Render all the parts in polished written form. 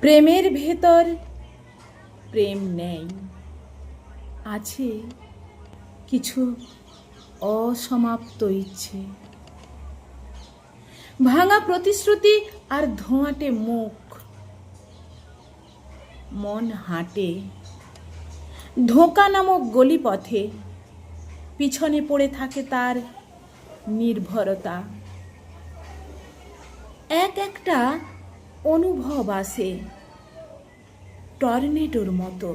প্রেমের ভেতর প্রেম নেই, আছে কিছু অসমাপ্ত ইচ্ছে, ভাঙা প্রতিশ্রুতি আর ধোঁয়াটে মুখ। মন হাঁটে ধোঁকা নামক গলিপথে, পিছনে পড়ে থাকে তার নির্ভরতা। একটা অনুভব আসে টর্নেডোর মতো,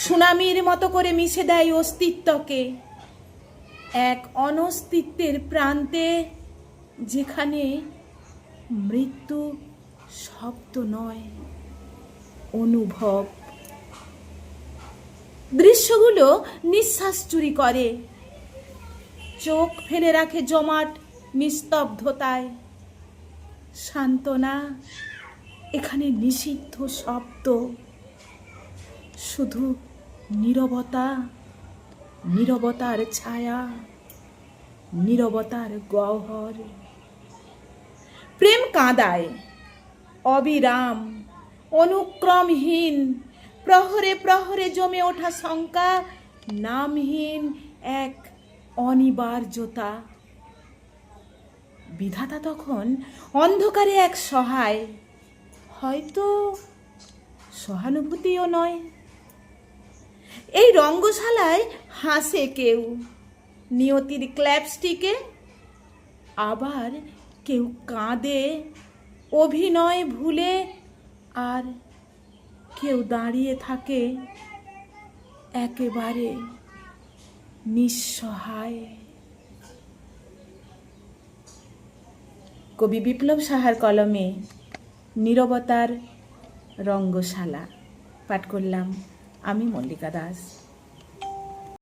সুনামির মতো করে মিশে দেয় অস্তিত্বকে এক অনস্তিত্বের প্রান্তে, যেখানে মৃত্যু শব্দ নয়, অনুভব। দৃশ্যগুলো নিঃশ্বাস চুরি করে, চোখ ফেলে রাখে জমাট নিস্তব্ধতায়। সান্ত্বনা এখানে নিষিদ্ধ শব্দ, শুধু নীরবতা, নীরবতার ছায়া, নীরবতার গহ্বর। প্রেম কাঁদায় অবিরাম, অনুক্রমহীন, প্রহরে প্রহরে জমে ওঠা শঙ্কা, নামহীন এক অনিবার্যতা। বিধাতা তখন অন্ধকারে এক সহায়, হয়তো সহানুভূতিও নয়। এই রঙ্গশালায় হাসে কেউ নিয়তির ক্ল্যাপস্টিকে, আবার কেউ কাঁদে অভিনয় ভুলে, আর কেউ দাঁড়িয়ে থাকে একেবারে নিঃসহায়। কবি বিপ্লব সাহার কলমে নীরবতার রঙ্গশালা পাঠ করলাম আমি, মল্লিকা দাস।